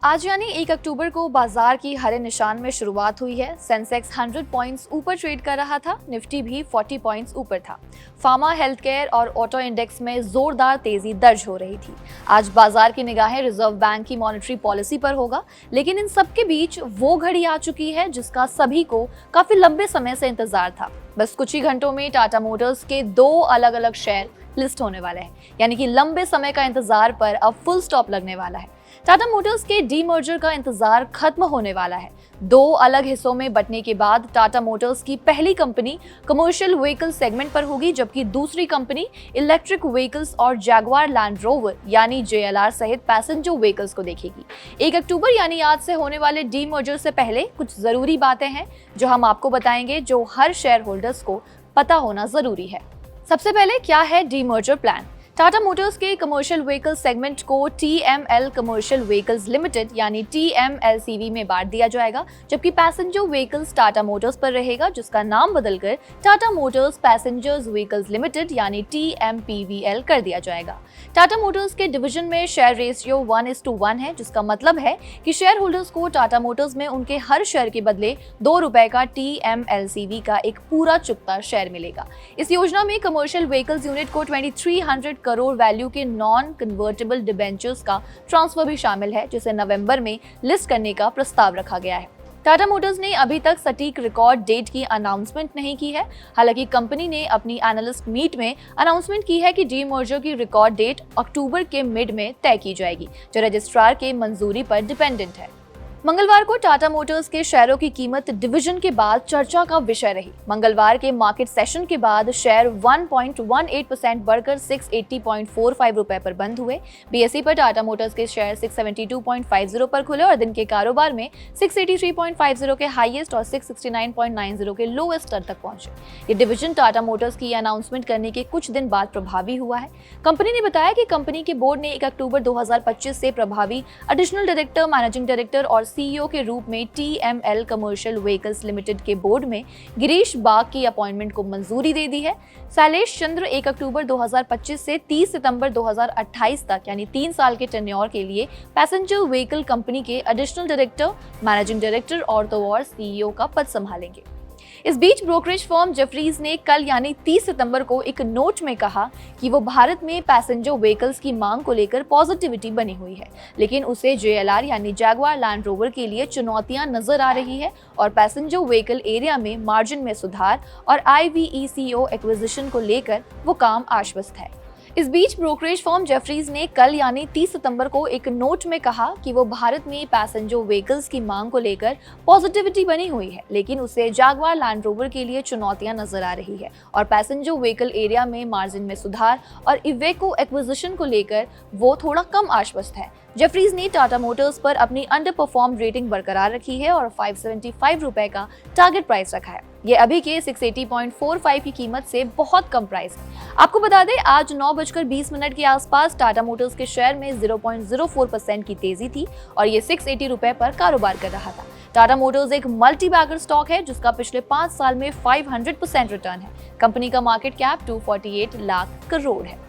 आज यानी 1 अक्टूबर को बाजार की हरे निशान में शुरुआत हुई है। सेंसेक्स 100 पॉइंट्स ऊपर ट्रेड कर रहा था, निफ्टी भी 40 पॉइंट्स ऊपर था। फार्मा, हेल्थ केयर और ऑटो इंडेक्स में जोरदार तेजी दर्ज हो रही थी। आज बाजार की निगाहें रिजर्व बैंक की मॉनेटरी पॉलिसी पर होगा, लेकिन इन सबके बीच वो घड़ी आ चुकी है जिसका सभी को काफी लंबे समय से इंतजार था। बस कुछ ही घंटों में टाटा मोटर्स के 2 अलग अलग शेयर लिस्ट होने वाले हैं, यानी कि लंबे समय का इंतजार पर अब फुल स्टॉप लगने वाला है। टाटा मोटर्स के डीमर्जर का इंतजार खत्म होने वाला है। 2 अलग हिस्सों में बंटने के बाद टाटा मोटर्स की पहली कंपनी कमर्शियल व्हीकल सेगमेंट पर होगी, जबकि दूसरी कंपनी इलेक्ट्रिक व्हीकल्स और जैगुआर लैंड रोवर यानी JLR सहित पैसेंजर व्हीकल्स को देखेगी। 1 अक्टूबर यानी आज से होने वाले डीमर्जर से पहले कुछ जरूरी बातें हैं जो हम आपको बताएंगे, जो हर शेयर होल्डर्स को पता होना जरूरी है। सबसे पहले, क्या है डीमर्जर प्लान? टाटा मोटर्स के कमर्शियल व्हीकल सेगमेंट को TML कमर्शियल व्हीकल्स लिमिटेड यानी TMLCV में बांट दिया जाएगा, जबकि पैसेंजर व्हीकल्स टाटा मोटर्स पर रहेगा, जिसका नाम बदलकर Tata Motors passengers vehicles limited यानी TMPVL कर दिया जाएगा। टाटा मोटर्स के डिवीजन में शेयर रेशियो 1:1 है, जिसका मतलब है कि शेयर होल्डर्स को टाटा मोटर्स में उनके हर शेयर के बदले ₹2 का TMLCV का एक पूरा चुकता शेयर मिलेगा। इस योजना में कमर्शियल व्हीकल्स यूनिट को 2300 करोड़ वैल्यू के नॉन कन्वर्टेबल डिबेंचर्स का ट्रांसफर भी शामिल है, जिसे नवंबर में लिस्ट करने का प्रस्ताव रखा गया है। टाटा मोटर्स ने अभी तक सटीक रिकॉर्ड डेट की अनाउंसमेंट नहीं की है। हालांकि कंपनी ने अपनी एनालिस्ट मीट में अनाउंसमेंट की है कि डीमर्जर की रिकॉर्ड डेट अक्टूबर के मिड में तय की जाएगी, जो रजिस्ट्रार के मंजूरी पर डिपेंडेंट है। मंगलवार को टाटा मोटर्स के शेयरों की कीमत डिवीजन के बाद चर्चा का विषय रही। मंगलवार के मार्केट सेशन के बाद शेयर 1.18% बढ़कर 680.45 रुपए पर बंद हुए। BSE पर टाटा मोटर्स के शेयर 672.50 पर खुले और दिन के कारोबार में 683.50 के हाईएस्ट और 669.90 के लोएस्ट स्तर तक पहुंचे। ये डिवीजन टाटा मोटर्स की अनाउंसमेंट करने के कुछ दिन बाद प्रभावी हुआ है। कंपनी ने बताया कि कंपनी के बोर्ड ने 1 अक्टूबर 2025 से प्रभावी एडिशनल डायरेक्टर, मैनेजिंग डायरेक्टर और CEO के रूप में TML कमर्शियल व्हीकल्स लिमिटेड के बोर्ड में गिरीश बाग की अपॉइंटमेंट को मंजूरी दे दी है। शैलेश चंद्र 1 अक्टूबर 2025 से 30 सितंबर 2028 तक यानी 3 साल के टेन्योर के लिए पैसेंजर व्हीकल कंपनी के एडिशनल डायरेक्टर, मैनेजिंग डायरेक्टर और तो और CEO का पद संभालेंगे। इस बीच ब्रोकरेज फर्म जेफरीज ने कल यानी 30 सितंबर को एक नोट में कहा कि वो भारत में पैसेंजर व्हीकल्स की मांग को लेकर पॉजिटिविटी बनी हुई है, लेकिन उसे JLR यानी जैगुआर लैंड रोवर के लिए चुनौतियां नजर आ रही है और पैसेंजर व्हीकल एरिया में मार्जिन में सुधार और IVECO एक्विजिशन को लेकर वो काम आश्वस्त है। इस बीच ब्रोकरेज फर्म जेफरीज ने कल यानी 30 सितंबर को एक नोट में कहा कि वो भारत में पैसेंजर व्हीकल्स की मांग को लेकर पॉजिटिविटी बनी हुई है, लेकिन उसे जैगुआर लैंड रोवर के लिए चुनौतियां नजर आ रही है और पैसेंजर व्हीकल एरिया में मार्जिन में सुधार और इवेको एक्विजिशन को लेकर वो थोड़ा कम आश्वस्त है। जेफरीज ने टाटा मोटर्स पर अपनी अंडर परफॉर्म रेटिंग बरकरार रखी है और 575 रुपए का टारगेट प्राइस रखा है। ये अभी के 680.45 की कीमत से बहुत कम प्राइस है। आपको बता दें, आज 9:20 के आसपास टाटा मोटर्स के शेयर में 0.04% की तेजी थी और ये 680 रुपए पर कारोबार कर रहा था। टाटा मोटर्स एक मल्टी बैगर स्टॉक है जिसका पिछले 5 साल में 500% रिटर्न है। कंपनी का मार्केट कैप 248 लाख करोड़ है।